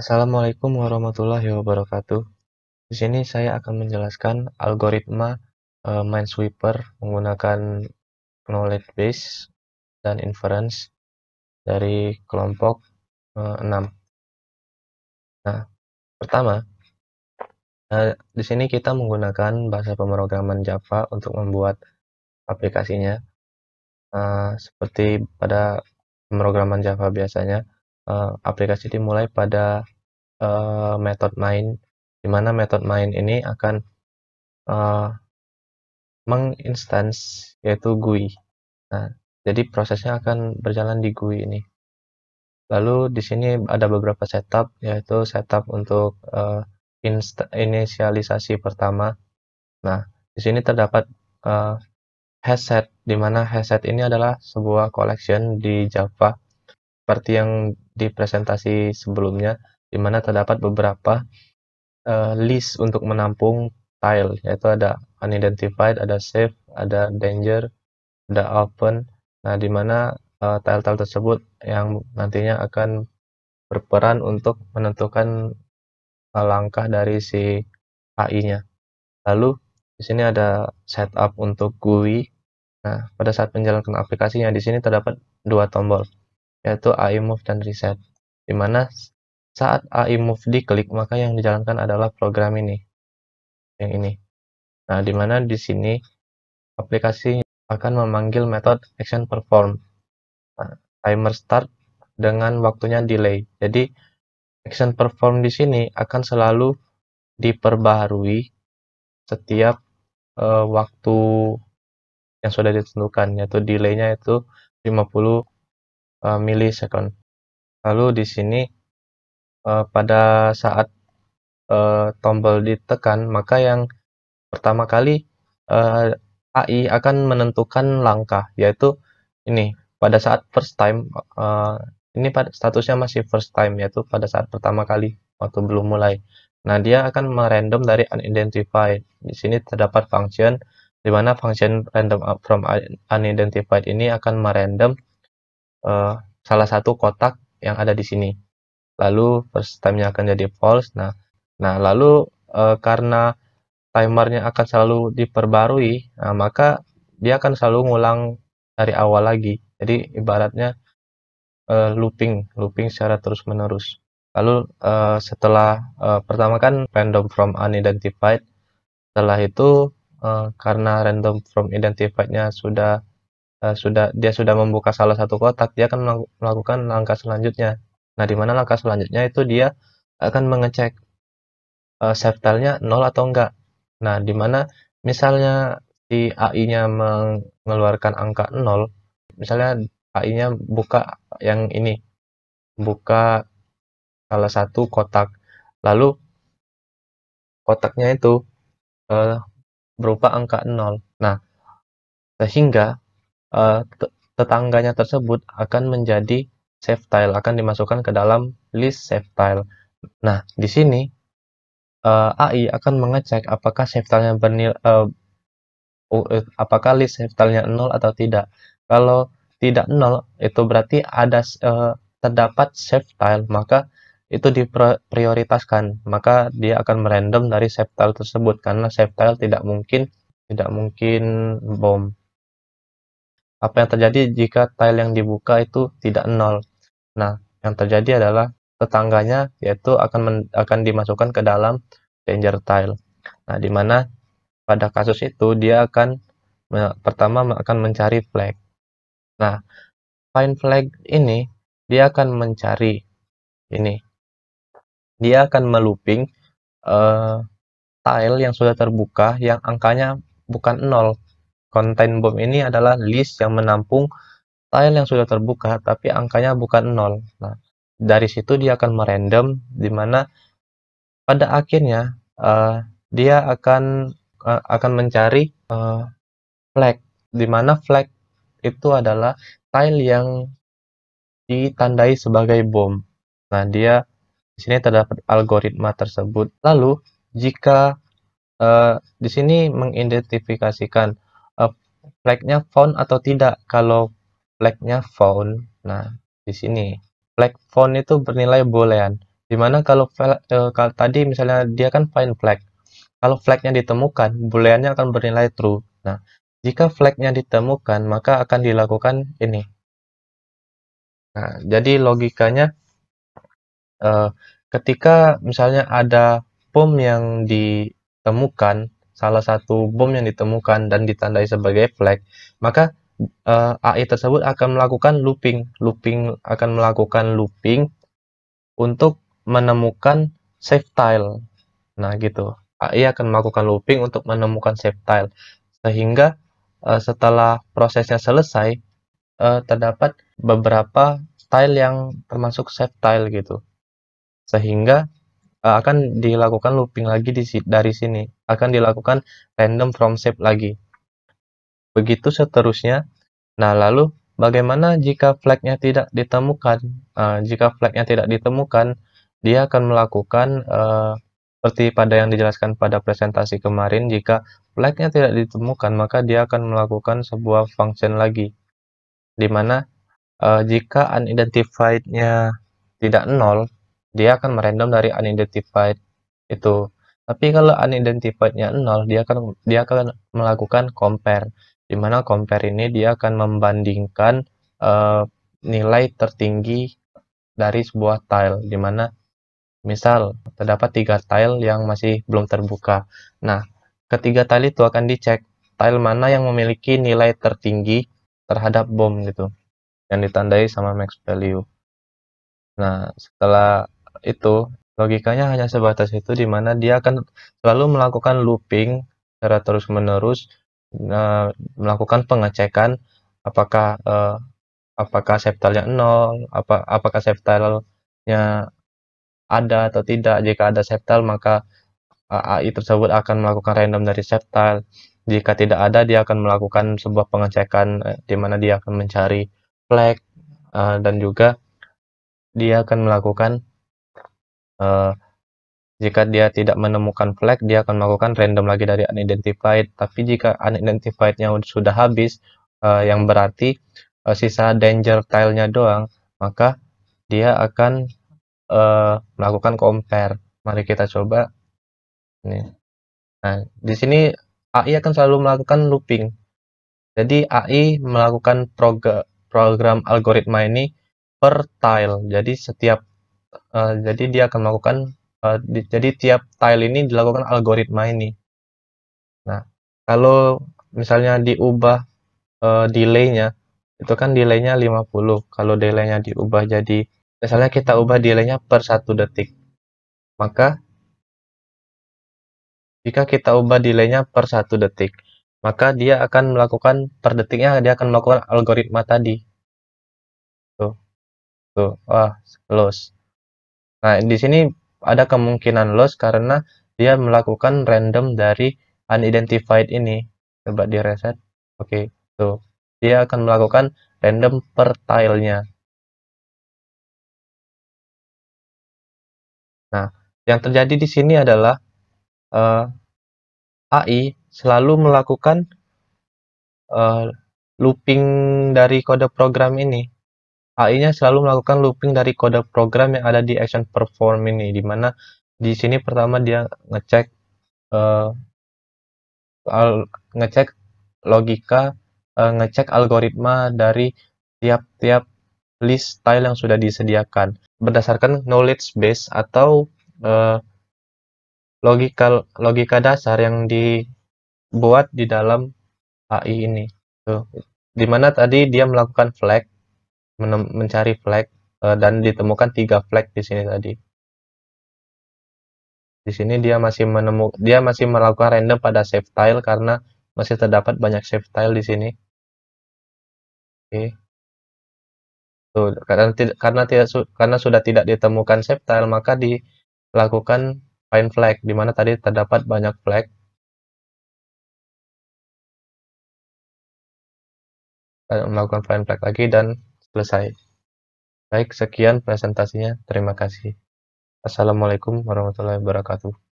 Assalamualaikum warahmatullahi wabarakatuh. Di sini saya akan menjelaskan algoritma Minesweeper menggunakan knowledge base dan inference dari kelompok 6. Nah, pertama, di sini kita menggunakan bahasa pemrograman Java untuk membuat aplikasinya. Seperti pada pemrograman Java biasanya, aplikasi dimulai pada method main, di mana method main ini akan eh, menginstance yaitu GUI. Nah, jadi prosesnya akan berjalan di GUI ini. Lalu di sini ada beberapa setup, yaitu setup untuk inisialisasi pertama. Nah, di sini terdapat uh, hasset, di mana hasset ini adalah sebuah collection di Java, seperti yang di presentasi sebelumnya, di mana terdapat beberapa list untuk menampung tile, yaitu ada unidentified, ada safe, ada danger, ada open. Nah, di mana tile-tile tersebut yang nantinya akan berperan untuk menentukan langkah dari si AI-nya. Lalu di sini ada setup untuk GUI. Nah, pada saat menjalankan aplikasinya di sini terdapat dua tombol, yaitu AI move dan reset. Di mana saat AI move diklik, maka yang dijalankan adalah program ini, yang ini. Nah, di mana di sini aplikasi akan memanggil metode action perform. Nah, timer start dengan waktunya delay. Jadi action perform di sini akan selalu diperbaharui setiap waktu yang sudah ditentukan, yaitu delay-nya itu 50 milisecond. Lalu di sini pada saat tombol ditekan, maka yang pertama kali AI akan menentukan langkah, yaitu ini pada saat first time. Ini statusnya masih first time, yaitu pada saat pertama kali waktu belum mulai. Nah, dia akan merandom dari unidentified. Di sini terdapat function di mana function random from unidentified ini akan merandom salah satu kotak yang ada di sini. Lalu first time-nya akan jadi false. Nah, lalu karena timernya akan selalu diperbarui, nah, maka dia akan selalu ngulang dari awal lagi. Jadi ibaratnya looping secara terus-menerus. Lalu setelah pertama kan random from unidentified, setelah itu karena random from identified-nya dia sudah membuka salah satu kotak, dia akan melakukan langkah selanjutnya. Nah, di mana langkah selanjutnya itu dia akan mengecek save tile-nya 0 atau enggak. Nah, di mana misalnya si AI-nya mengeluarkan angka 0, misalnya AI-nya buka yang ini, buka salah satu kotak, lalu kotaknya itu eh, berupa angka 0. Nah, sehingga tetangganya tersebut akan menjadi save tile, akan dimasukkan ke dalam list save tile. Nah, di sini AI akan mengecek apakah save tile-nya apakah list save tile-nya 0 atau tidak. Kalau tidak 0, itu berarti ada terdapat save tile, maka itu diprioritaskan. Maka dia akan merandom dari save tile tersebut karena save tile tidak mungkin bom. Apa yang terjadi jika tile yang dibuka itu tidak 0? Nah, yang terjadi adalah tetangganya yaitu akan dimasukkan ke dalam danger tile. Nah, di mana pada kasus itu dia akan pertama akan mencari flag. Nah, find flag ini dia akan mencari ini. Dia akan melooping tile yang sudah terbuka yang angkanya bukan 0. Contain bomb ini adalah list yang menampung tile yang sudah terbuka tapi angkanya bukan 0. Nah, dari situ dia akan merandom di mana pada akhirnya dia akan mencari flag, di mana flag itu adalah tile yang ditandai sebagai bom. Nah, di sini terdapat algoritma tersebut. Lalu, jika di sini mengidentifikasikan flag-nya found atau tidak. Kalau flag-nya found, nah di sini flag found itu bernilai boolean. Dimana kalau tadi misalnya dia kan find flag. Kalau flagnya ditemukan, booleannya akan bernilai true. Nah, jika flagnya ditemukan, maka akan dilakukan ini. Nah, jadi logikanya eh, ketika misalnya ada bom yang ditemukan, salah satu bom yang ditemukan dan ditandai sebagai flag, maka AI tersebut akan melakukan looping untuk menemukan save tile. Nah, gitu. AI akan melakukan looping untuk menemukan save tile. Sehingga setelah prosesnya selesai, terdapat beberapa tile yang termasuk save tile gitu. Sehingga akan dilakukan looping lagi dari sini. Akan dilakukan random from save lagi. Begitu seterusnya. Nah, lalu bagaimana jika flagnya tidak ditemukan? Jika flagnya tidak ditemukan, dia akan melakukan seperti pada yang dijelaskan pada presentasi kemarin, jika flagnya tidak ditemukan, maka dia akan melakukan sebuah function lagi, di mana jika unidentified-nya tidak nol, dia akan merandom dari unidentified itu. Tapi kalau unidentified-nya nol, dia akan melakukan compare, di mana compare ini dia akan membandingkan nilai tertinggi dari sebuah tile, di mana misal terdapat 3 tile yang masih belum terbuka. Nah, ketiga tile itu akan dicek tile mana yang memiliki nilai tertinggi terhadap bom gitu, yang ditandai sama max value. Nah, setelah itu, logikanya hanya sebatas itu, di mana dia akan selalu melakukan looping secara terus-menerus, melakukan pengecekan apakah apakah save tile-nya 0, apakah save tile-nya ada atau tidak. Jika ada save tile, maka AI tersebut akan melakukan random dari save tile. Jika tidak ada, dia akan melakukan sebuah pengecekan di mana dia akan mencari flag, dan juga dia akan melakukan eh, jika dia tidak menemukan flag, dia akan melakukan random lagi dari unidentified. Tapi jika unidentified-nya sudah habis, yang berarti sisa danger tile-nya doang, maka dia akan melakukan compare. Mari kita coba nih. Nah, di sini AI akan selalu melakukan looping. Jadi AI melakukan program algoritma ini per tile. Jadi jadi dia akan melakukan jadi tiap tile ini dilakukan algoritma ini. Nah, kalau misalnya diubah delay-nya, itu kan delay-nya 50. Kalau delay-nya diubah jadi, misalnya kita ubah delay-nya per 1 detik. Maka jika kita ubah delay-nya per 1 detik, maka dia akan melakukan per detiknya, dia akan melakukan algoritma tadi. Tuh, tuh, wah, loss. Nah, di sini ada kemungkinan loss karena dia melakukan random dari unidentified ini. Coba di reset. Oke, tuh. Dia akan melakukan random per tile-nya. Nah, yang terjadi di sini adalah AI selalu melakukan eh, looping dari kode program ini. AI-nya selalu melakukan looping dari kode program yang ada di action perform ini, di mana di sini pertama dia ngecek eh, ngecek logika, ngecek algoritma dari tiap-tiap list tile yang sudah disediakan berdasarkan knowledge base atau eh, logika dasar yang dibuat di dalam AI ini. Tuh. Dimana tadi dia melakukan flag, mencari flag, dan ditemukan 3 flag di sini tadi. Di sini dia masih melakukan random pada save tile karena masih terdapat banyak save tile di sini. Oke. Tuh, karena sudah tidak ditemukan save tile, maka dilakukan find flag, di mana tadi terdapat banyak flag. Melakukan find flag lagi dan selesai. Baik, sekian presentasinya. Terima kasih. Assalamualaikum warahmatullahi wabarakatuh.